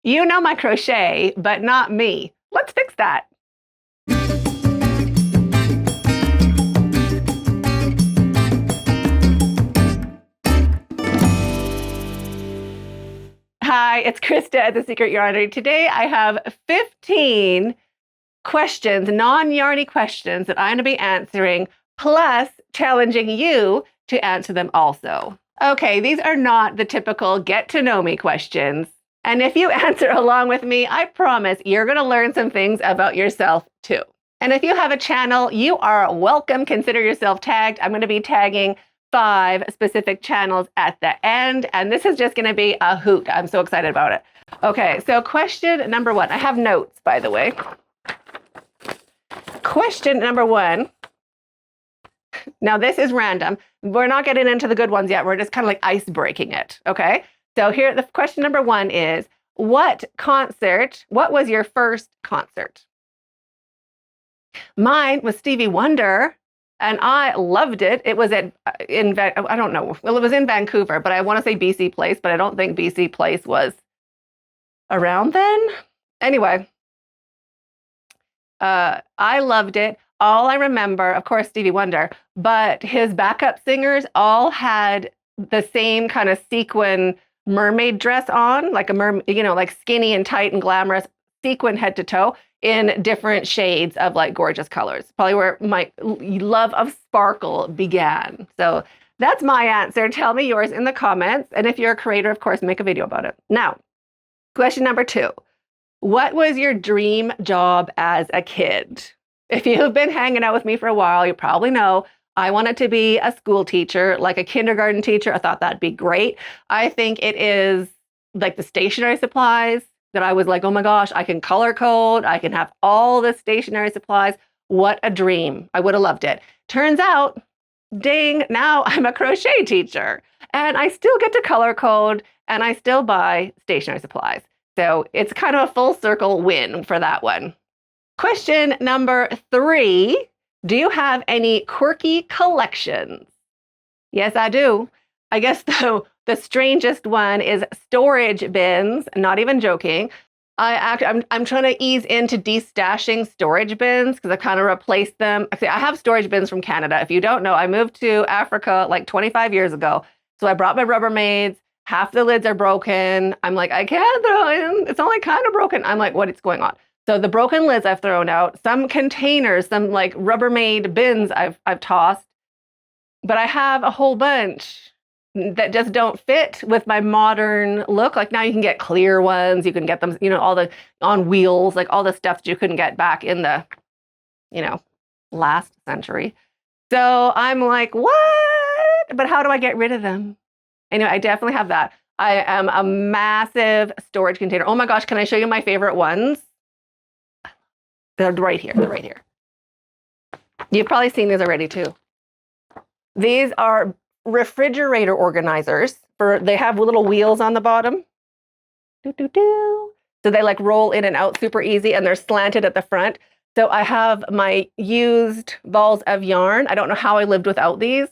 You know my crochet, but not me. Let's fix that. Hi, it's Christa at the Secret Yarnery. Today I have 15 questions, non-yarny questions that I'm going to be answering, plus challenging you to answer them also. Okay, these are not the typical get to know me questions. And if you answer along with me, I promise you're going to learn some things about yourself too. And if you have a channel, you are welcome. Consider yourself tagged. I'm going to be tagging 5 specific channels at the end, and this is just going to be a hoot. I'm so excited about it. Okay, so question number 1. I have notes, by the way. Question number 1. Now, this is random. We're not getting into the good ones yet. We're just kind of like ice breaking it. Okay, so here, the question number 1 is, what was your first concert? Mine was Stevie Wonder. And I loved it. It was I don't know. Well, it was in Vancouver, but I want to say BC Place, but I don't think BC Place was around then. Anyway, I loved it. All I remember, of course, Stevie Wonder, but his backup singers all had the same kind of sequin mermaid dress on, like a like skinny and tight and glamorous, sequin head to toe, in different shades of like gorgeous colors. Probably where my love of sparkle began. So that's my answer. Tell me yours in the comments. And if you're a creator, of course, make a video about it. Now, question number 2. What was your dream job as a kid? If you've been hanging out with me for a while, you probably know I wanted to be a school teacher, like a kindergarten teacher. I thought that'd be great. I think it is like the stationery supplies that I was like, oh my gosh, I can color code. I can have all the stationery supplies. What a dream. I would have loved it. Turns out, dang, now I'm a crochet teacher and I still get to color code and I still buy stationery supplies. So it's kind of a full circle win for that one. Question number 3. Do you have any quirky collections? Yes, I do. I guess the strangest one is storage bins. Not even joking. I'm trying to ease into destashing storage bins because I kind of replaced them. Actually, I have storage bins from Canada. If you don't know, I moved to Africa like 25 years ago. So I brought my Rubbermaids. Half the lids are broken. I'm like, I can't throw in. It's only kind of broken. I'm like, what is going on? So the broken lids I've thrown out. Some containers, some like Rubbermaid bins I've tossed. But I have a whole bunch that just don't fit with my modern look. Like now you can get clear ones. You can get them, all the on wheels, like all the stuff that you couldn't get back in the, last century. So I'm like, what? But how do I get rid of them? Anyway, I definitely have that. I am a massive storage container. Oh my gosh, can I show you my favorite ones? They're right here. They're right here. You've probably seen these already too. These are refrigerator organizers. They have little wheels on the bottom. So they like roll in and out super easy, and they're slanted at the front. So I have my used balls of yarn. I don't know how I lived without these.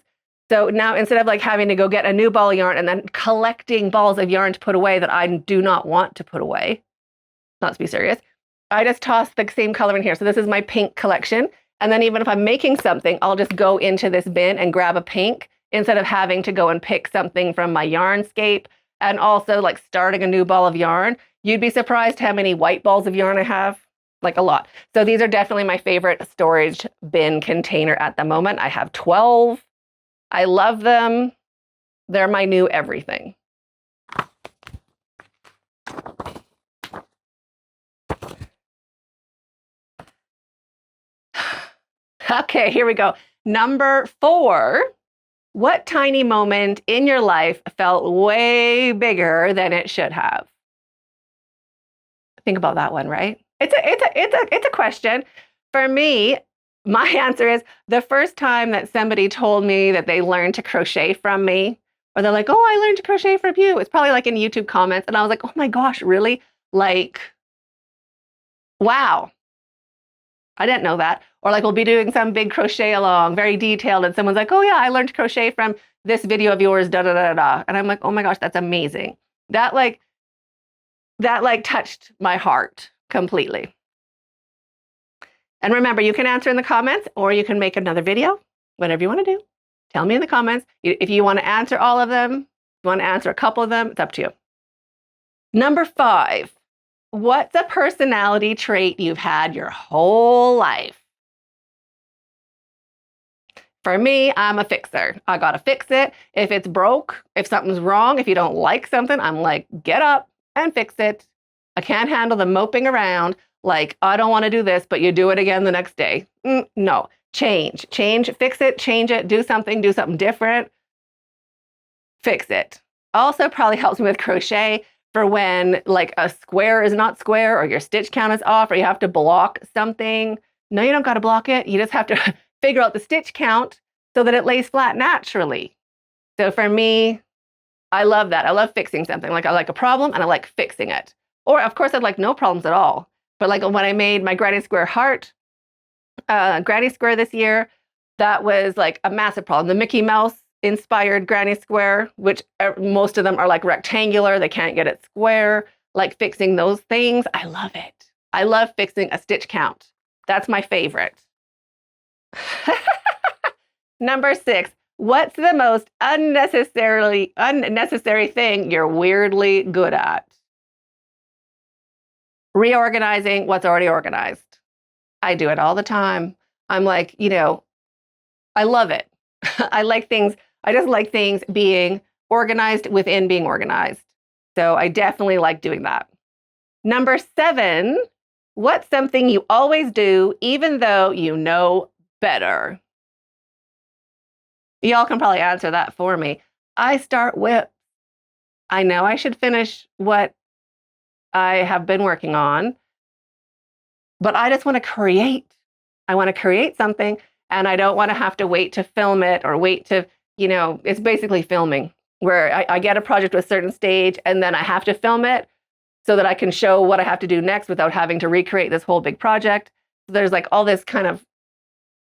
So now instead of like having to go get a new ball of yarn and then collecting balls of yarn to put away that I do not want to put away, not to be serious, I just toss the same color in here. So this is my pink collection. And then even if I'm making something, I'll just go into this bin and grab a pink instead of having to go and pick something from my Yarnscape and also like starting a new ball of yarn. You'd be surprised how many white balls of yarn I have, like a lot. So these are definitely my favorite storage bin container at the moment. I have 12. I love them. They're my new everything. Okay, here we go. Number 4. What tiny moment in your life felt way bigger than it should have? Think about that one, right? It's a question. For me, my answer is the first time that somebody told me that they learned to crochet from me, or they're like, oh, I learned to crochet from you. It's probably like in YouTube comments. And I was like, oh my gosh, really? Like, wow. I didn't know that. Or like we'll be doing some big crochet along, very detailed, and someone's like, oh yeah, I learned to crochet from this video of yours, da da da da. And I'm like, oh my gosh, that's amazing. That that like touched my heart completely. And remember, you can answer in the comments or you can make another video, whatever you want to do. Tell me in the comments. If you want to answer all of them, if you want to answer a couple of them, it's up to you. Number 5, what's a personality trait you've had your whole life? For me, I'm a fixer. I gotta fix it. If it's broke, if something's wrong, if you don't like something, I'm like, get up and fix it. I can't handle the moping around. Like, I don't want to do this, but you do it again the next day. No, change, fix it, change it, do something different, fix it. Also probably helps me with crochet for when like a square is not square or your stitch count is off or you have to block something. No, you don't got to block it. You just have to figure out the stitch count so that it lays flat naturally. So for me, I love that. I love fixing something. Like I like a problem and I like fixing it. Or of course I'd like no problems at all. But like when I made my granny square heart, granny square this year, that was like a massive problem. The Mickey Mouse inspired granny square, which most of them are like rectangular. They can't get it square. Like fixing those things, I love it. I love fixing a stitch count. That's my favorite. Number 6, what's the most unnecessary thing you're weirdly good at? Reorganizing what's already organized. I do it all the time. I'm like, I love it. I just like things being organized within being organized. So I definitely like doing that. Number 7, what's something you always do even though you know better? Y'all can probably answer that for me. I start WIP. I know I should finish what I have been working on, but I just want to create. I want to create something and I don't want to have to wait to film it or wait to, it's basically filming where I get a project to a certain stage and then I have to film it so that I can show what I have to do next without having to recreate this whole big project. So there's like all this kind of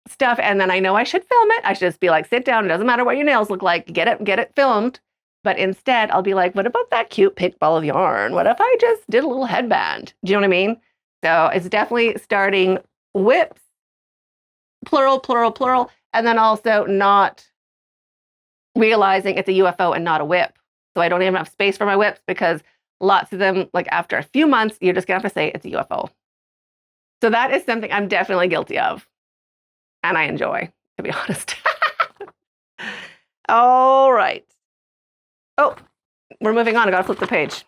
stuff. And then I know I should film it. I should just be like, sit down. It doesn't matter what your nails look like. Get it filmed. But instead, I'll be like, what about that cute pink ball of yarn? What if I just did a little headband? Do you know what I mean? So it's definitely starting whips, plural, and then also not realizing it's a UFO and not a whip. So I don't even have space for my whips because lots of them, like after a few months, you're just going to have to say it's a UFO. So that is something I'm definitely guilty of. And I enjoy, to be honest. All right. Oh, we're moving on. I got to flip the page.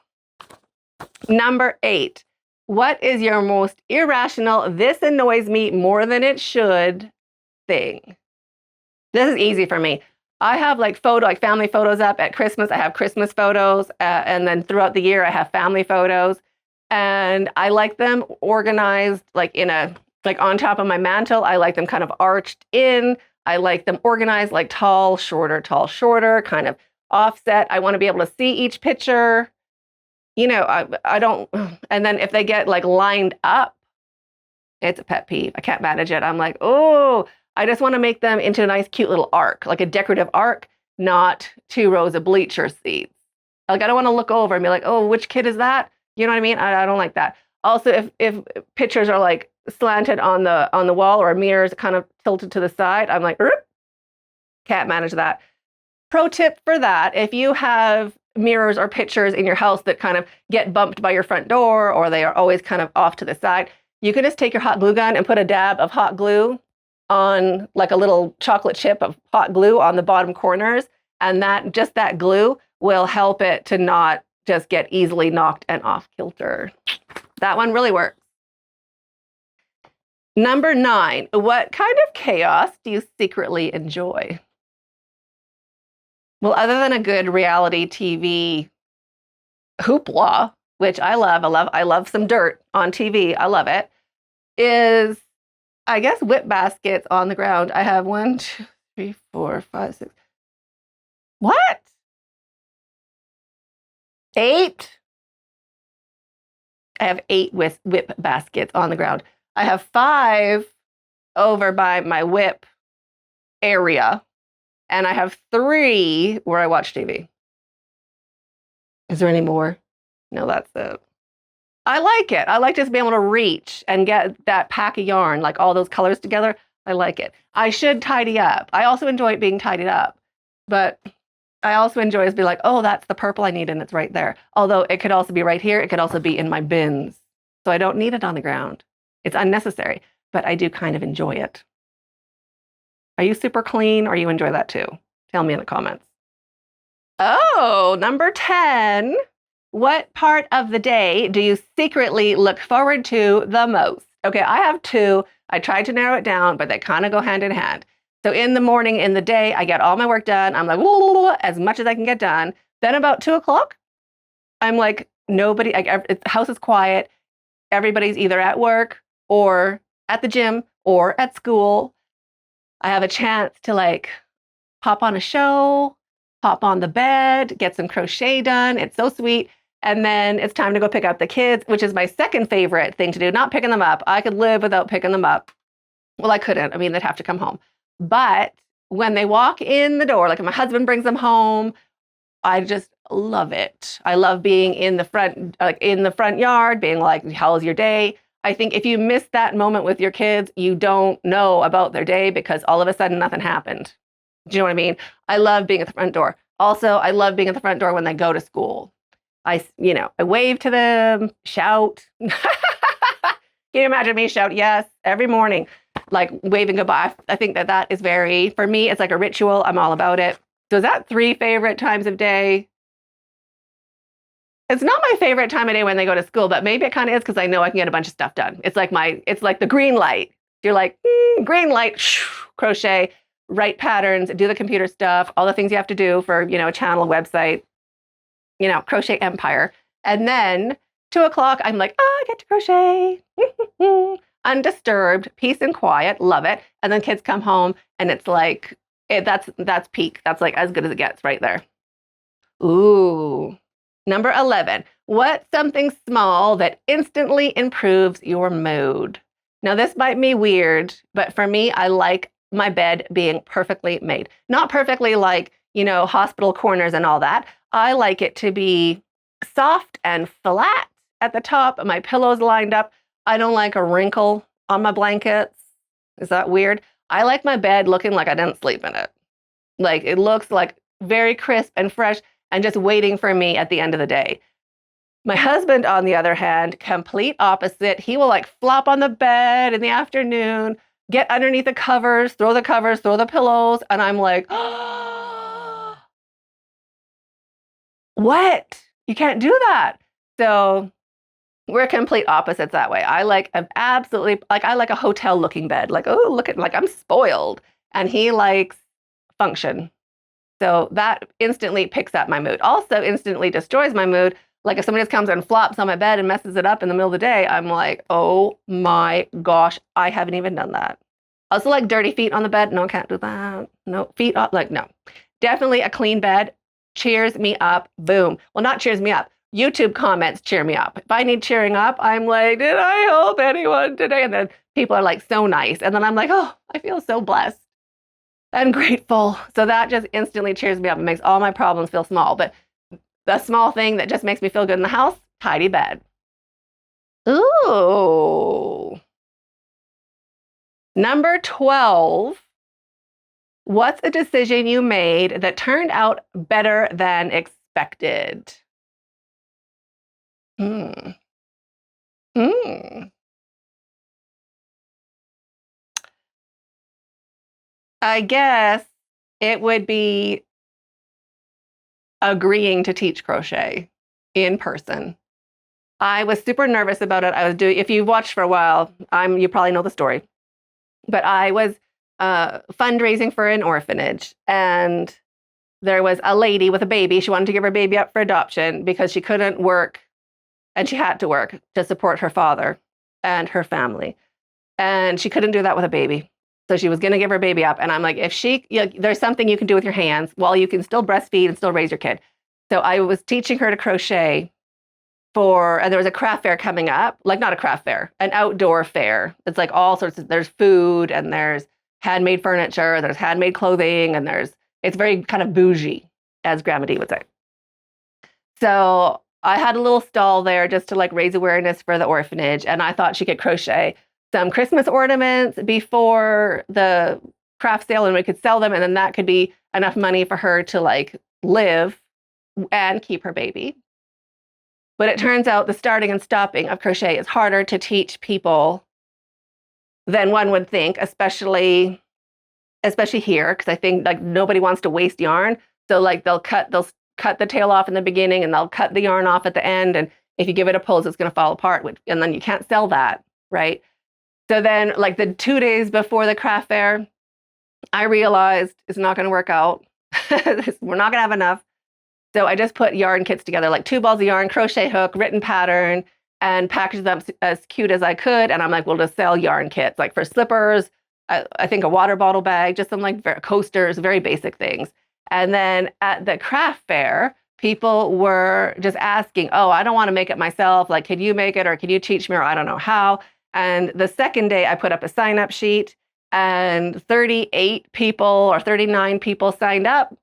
Number 8. What is your most irrational, this annoys me more than it should thing? This is easy for me. I have like family photos up at Christmas. I have Christmas photos. And then throughout the year, I have family photos. And I like them organized like on top of my mantle. I like them kind of arched in. I like them organized like tall, shorter, kind of offset. I want to be able to see each picture. I don't, and then if they get like lined up, it's a pet peeve. I can't manage it. I'm like, oh, I just want to make them into a nice, cute little arc, like a decorative arc, not 2 rows of bleacher seats. Like, I don't want to look over and be like, oh, which kid is that? You know what I mean? I don't like that. Also, if pictures are like slanted on the wall or mirrors kind of tilted to the side, I'm like, can't manage that. Pro tip for that, if you have mirrors or pictures in your house that kind of get bumped by your front door or they are always kind of off to the side, you can just take your hot glue gun and put a dab of hot glue on like a little chocolate chip of hot glue on the bottom corners. And that glue will help it to not just get easily knocked and off kilter. That one really works. Number 9, what kind of chaos do you secretly enjoy? Well, other than a good reality TV hoopla, which I love some dirt on TV, I love it, is, I guess, whip baskets on the ground. I have 1, 2, 3, 4, 5, 6. What? 8? I have 8 with whip baskets on the ground. I have 5 over by my whip area. And I have 3 where I watch TV. Is there any more? No, that's it. I like it. I like just being able to reach and get that pack of yarn, like all those colors together. I like it. I should tidy up. I also enjoy it being tidied up, but I also enjoy is be like, oh, that's the purple I need and it's right there. Although it could also be right here. It could also be in my bins. So I don't need it on the ground. It's unnecessary, but I do kind of enjoy it. Are you super clean or you enjoy that too? Tell me in the comments. Oh, number 10. What part of the day do you secretly look forward to the most? Okay, I have two. I tried to narrow it down, but they kind of go hand in hand. So in the morning, in the day, I get all my work done. I'm like, as much as I can get done. Then about 2 o'clock, I'm like, nobody, the house is quiet. Everybody's either at work or at the gym or at school. I have a chance to like pop on a show, pop on the bed, get some crochet done. It's so sweet. And then it's time to go pick up the kids, which is my second favorite thing to do, not picking them up. I could live without picking them up. Well, I couldn't. I mean, they'd have to come home. But when they walk in the door, like if my husband brings them home, I just love it. I love being in the front yard, being like, how was your day? I think if you miss that moment with your kids, you don't know about their day because all of a sudden nothing happened. Do you know what I mean? I love being at the front door. Also, I love being at the front door when they go to school. I wave to them, shout. Can you imagine me shout yes every morning, like waving goodbye? I think that is very, for me, it's like a ritual. I'm all about it. So is that 3 favorite times of day? It's not my favorite time of day when they go to school, but maybe it kind of is because I know I can get a bunch of stuff done. It's like the green light. You're like, green light, crochet, write patterns, do the computer stuff, all the things you have to do for, a channel, website, crochet empire. And then 2 o'clock, I'm like, I get to crochet. Undisturbed, peace and quiet, love it. And then kids come home and it's like, that's peak. That's like as good as it gets right there. Ooh. Number 11, what's something small that instantly improves your mood? Now, this might be weird, but for me, I like my bed being perfectly made. Not perfectly like, hospital corners and all that. I like it to be soft and flat at the top. My pillows lined up. I don't like a wrinkle on my blankets. Is that weird? I like my bed looking like I didn't sleep in it. Like it looks like very crisp and fresh and just waiting for me at the end of the day. My husband, on the other hand, complete opposite. He will like flop on the bed in the afternoon, get underneath the covers, throw the pillows. And I'm like, oh, what? You can't do that. So we're complete opposites that way. I like I like a hotel looking bed. Like, oh, look at, like I'm spoiled. And he likes function. So that instantly picks up my mood. Also instantly destroys my mood. Like if somebody just comes and flops on my bed and messes it up in the middle of the day, I'm like, oh my gosh, I haven't even done that. Also like dirty feet on the bed. No, I can't do that. No, feet up, like no. Definitely a clean bed cheers me up. Boom. Well, not cheers me up. YouTube comments cheer me up. If I need cheering up, I'm like, did I help anyone today? And then people are like so nice. And then I'm like, oh, I feel so blessed and grateful. So that just instantly cheers me up. It makes all my problems feel small. But the small thing that just makes me feel good in the house, tidy bed. Ooh. Number 12. What's a decision you made that turned out better than expected? I guess it would be agreeing to teach crochet in person. I was super nervous about it. If you've watched for a while, you probably know the story. But I was fundraising for an orphanage, and there was a lady with a baby. She wanted to give her baby up for adoption because she couldn't work, and she had to work to support her father and her family. And she couldn't do that with a baby. So she was going to give her baby up. And I'm like, there's something you can do with your hands while you can still breastfeed and still raise your kid. So I was teaching her to crochet and there was a craft fair coming up, like not a craft fair, an outdoor fair. It's like all sorts of, there's food and there's handmade furniture, there's handmade clothing, and it's very kind of bougie, as Grandma Dee would say. So I had a little stall there just to like raise awareness for the orphanage. And I thought she could crochet some Christmas ornaments before the craft sale and we could sell them. And then that could be enough money for her to like live and keep her baby. But it turns out the starting and stopping of crochet is harder to teach people than one would think, especially here, because I think like nobody wants to waste yarn. So like they'll cut the tail off in the beginning and they'll cut the yarn off at the end. And if you give it a pulse, it's going to fall apart. And then you can't sell that, right? So then like the 2 days before the craft fair, I realized it's not going to work out. We're not going to have enough. So I just put yarn kits together, like 2 balls of yarn, crochet hook, written pattern, and packaged them as cute as I could. And I'm like, we'll just sell yarn kits, like for slippers, I think a water bottle bag, just some like coasters, very basic things. And then at the craft fair, people were just asking, oh, I don't want to make it myself. Like, can you make it or can you teach me or I don't know how? And the second day I put up a sign up sheet and 38 people or 39 people signed up.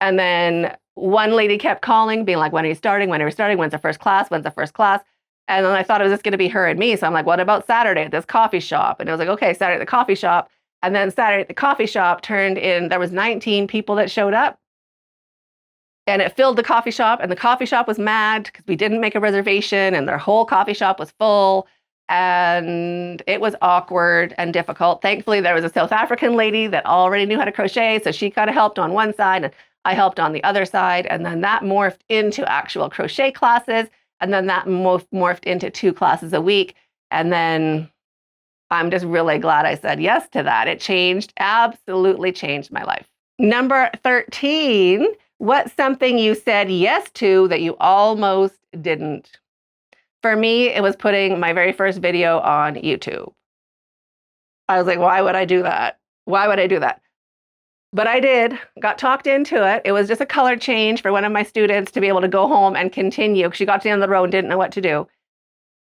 And then one lady kept calling, being like, when are you starting? When are you starting? When's the first class? When's the first class? And then I thought it was just going to be her and me. So I'm like, what about Saturday at this coffee shop? And I was like, okay, Saturday at the coffee shop. And then Saturday at the coffee shop turned in, there was 19 people that showed up. And it filled the coffee shop. And the coffee shop was mad because we didn't make a reservation and their whole coffee shop was full. And it was awkward and difficult. Thankfully, there was a South African lady that already knew how to crochet. So she kind of helped on one side and I helped on the other side. And then that morphed into actual crochet classes. And then that morphed into 2 classes a week. And then I'm just really glad I said yes to that. It absolutely changed my life. Number 13, what's something you said yes to that you almost didn't? For me, it was putting my very first video on YouTube. I was like, why would I do that? Why would I do that? But I did, got talked into it. It was just a color change for one of my students to be able to go home and continue. She got to the end of the row and didn't know what to do.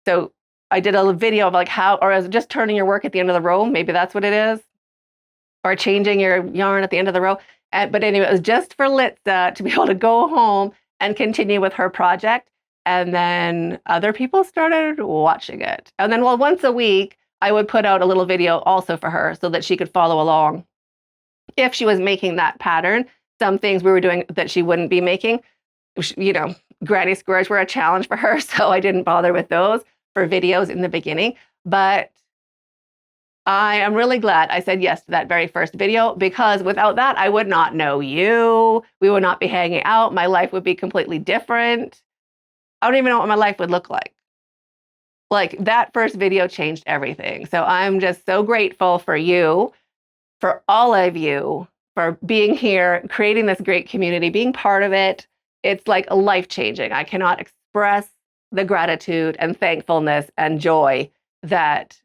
So I did a video of like how, or is it just turning your work at the end of the row? Maybe that's what it is. Or changing your yarn at the end of the row. But anyway, it was just for Litza to be able to go home and continue with her project. And then other people started watching it. And then, well, once a week, I would put out a little video also for her so that she could follow along. If she was making that pattern, some things we were doing that she wouldn't be making, you know, granny squares were a challenge for her. So I didn't bother with those for videos in the beginning. But I am really glad I said yes to that very first video, because without that, I would not know you. We would not be hanging out. My life would be completely different. I don't even know what my life would look like. Like that first video changed everything. So I'm just so grateful for you, for all of you, for being here, creating this great community, being part of it. It's like life-changing. I cannot express the gratitude and thankfulness and joy that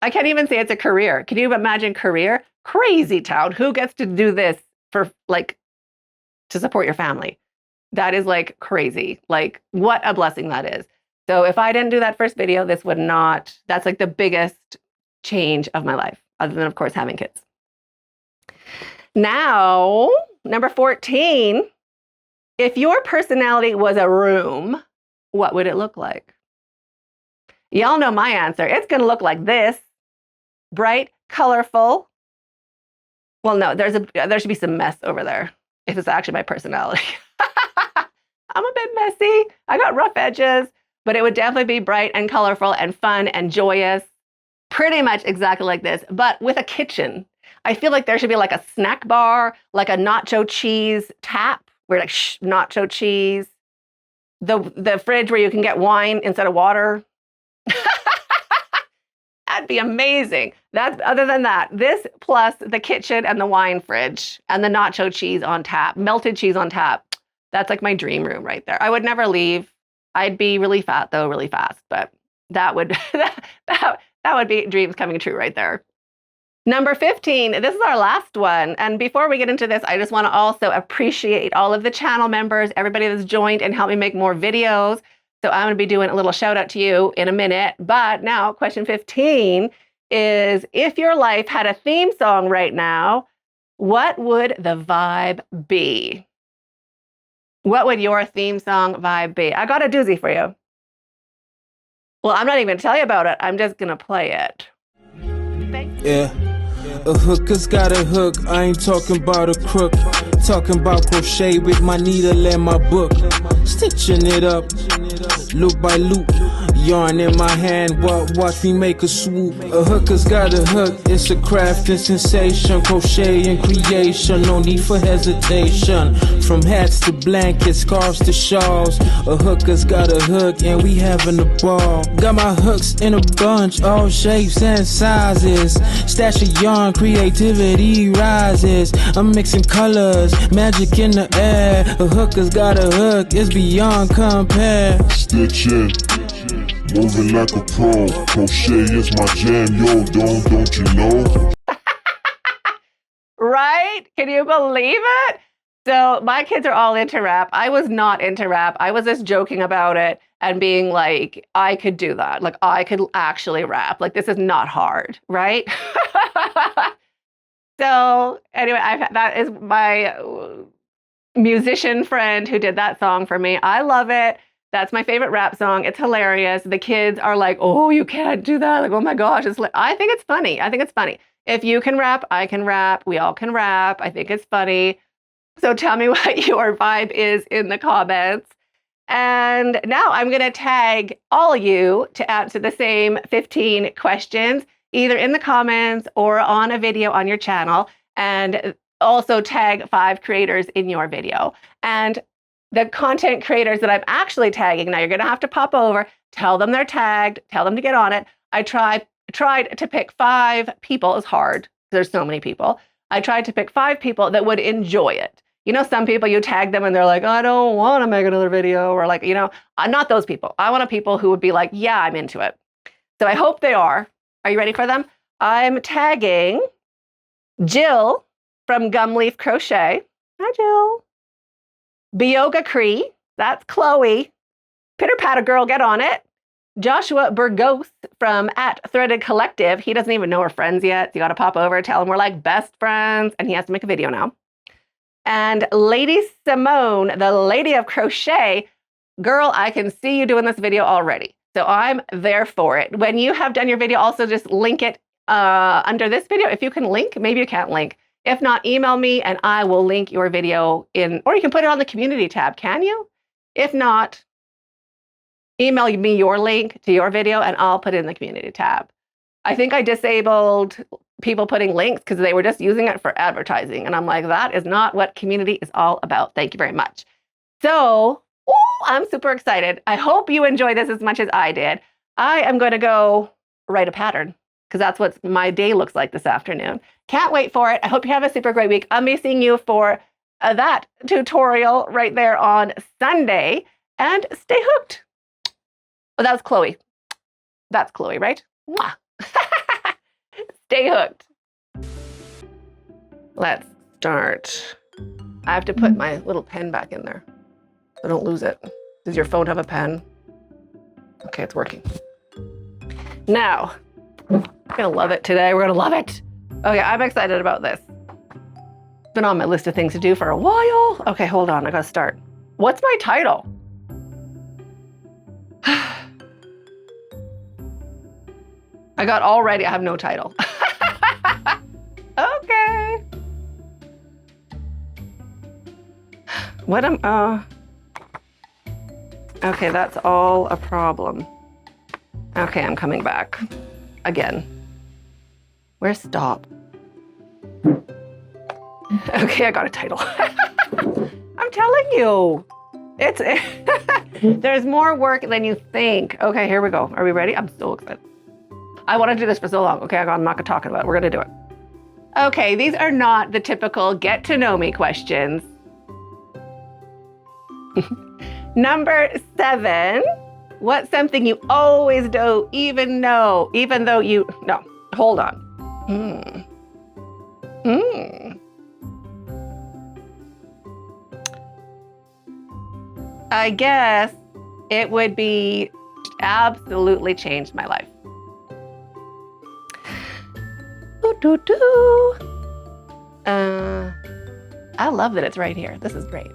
I can't even say it's a career. Can you imagine career? Crazy town. Who gets to do this for like to support your family? That is like crazy. Like what a blessing that is. So if I didn't do that first video, this would not, that's like the biggest change of my life, other than of course having kids. Now, number 14, if your personality was a room, what would it look like? Y'all know my answer. It's going to look like this. Bright, colorful. Well, no, there should be some mess over there if it's actually my personality. I'm a bit messy. I got rough edges, but it would definitely be bright and colorful and fun and joyous. Pretty much exactly like this, but with a kitchen. I feel like there should be like a snack bar, like a nacho cheese tap, where like nacho cheese. The fridge where you can get wine instead of water. That'd be amazing. Other than that, this plus the kitchen and the wine fridge and the nacho cheese on tap, melted cheese on tap. That's like my dream room right there. I would never leave. I'd be really fat though, really fast, but that would that would be dreams coming true right there. Number 15, this is our last one. And before we get into this, I just want to also appreciate all of the channel members, everybody that's joined and helped me make more videos. So I'm going to be doing a little shout out to you in a minute. But now question 15 is, if your life had a theme song right now, what would the vibe be? What would your theme song vibe be? I got a doozy for you. Well, I'm not even going to tell you about it. I'm just going to play it. Yeah. A hooker's got a hook. I ain't talking about a crook. Talking about crochet with my needle and my book. Stitching it up, loop by loop. Yarn in my hand, watch me make a swoop. A hooker's got a hook, it's a craft and sensation. Crochet and creation, no need for hesitation. From hats to blankets, scarves to shawls. A hooker's got a hook and we having a ball. Got my hooks in a bunch, all shapes and sizes. Stash of yarn, creativity rises. I'm mixing colors, magic in the air. A hooker's got a hook, it's beyond compare. Stitching, moving like a pro. Crochet is my jam, yo, don't you know? Right? Can you believe it? So my kids are all into rap. I was not into rap. I was just joking about it and being like, I could do that. Like, I could actually rap. Like, this is not hard, right? So anyway, that is my musician friend who did that song for me. I love it. That's my favorite rap song. It's hilarious. The kids are like, oh, you can't do that. Like, oh my gosh. I think it's funny. I think it's funny. If you can rap, I can rap. We all can rap. I think it's funny. So tell me what your vibe is in the comments. And now I'm going to tag all you to answer the same 15 questions, either in the comments or on a video on your channel. And also tag 5 creators in your video. And the content creators that I'm actually tagging, now you're going to have to pop over, tell them they're tagged, tell them to get on it. I tried to pick 5 people. It's hard. There's so many people. I tried to pick 5 people that would enjoy it. You know, some people you tag them and they're like, I don't want to make another video, or like, you know, not those people. I want people who would be like, yeah, I'm into it. So I hope they are. Are you ready for them? I'm tagging Jill from Gumleaf Crochet. Hi, Jill. Bioga Cree. That's Chloe. Pitter Patter Girl, get on it. Joshua Burgos from @Threaded Collective. He doesn't even know we're friends yet. So you got to pop over, tell him we're like best friends, and he has to make a video now. And Lady Simone, the Lady of Crochet. Girl, I can see you doing this video already. So I'm there for it. When you have done your video, also just link it under this video. If you can link, maybe you can't link. If not, email me and I will link your video in, or you can put it on the community tab, can you? If not, email me your link to your video and I'll put it in the community tab. I think I disabled people putting links because they were just using it for advertising. And I'm like, that is not what community is all about. Thank you very much. So I'm super excited. I hope you enjoy this as much as I did. I am going to go write a pattern because that's what my day looks like this afternoon. Can't wait for it. I hope you have a super great week. I'll be seeing you for that tutorial right there on Sunday. And stay hooked. Oh, that was Chloe. That's Chloe, right? Mwah. Stay hooked. Let's start. I have to put my little pen back in there so don't lose it. Does your phone have a pen? Okay, it's working. Now, we're gonna love it today. We're gonna love it. Okay, I'm excited about this. It's been on my list of things to do for a while. Okay, hold on, I gotta start. What's my title? I got all ready, I have no title. Okay. What am, okay, that's all a problem. Okay, I'm coming back again. Where's stop? Okay, I got a title. I'm telling you, it's, there's more work than you think. Okay, here we go. Are we ready? I'm so excited. I want to do this for so long. Okay, I'm not talking about it. We're going to do it. Okay, these are not the typical get to know me questions. Number 7, what's something you always do, even though you, no, hold on. I guess it would be absolutely changed my life. I love that it's right here. This is great.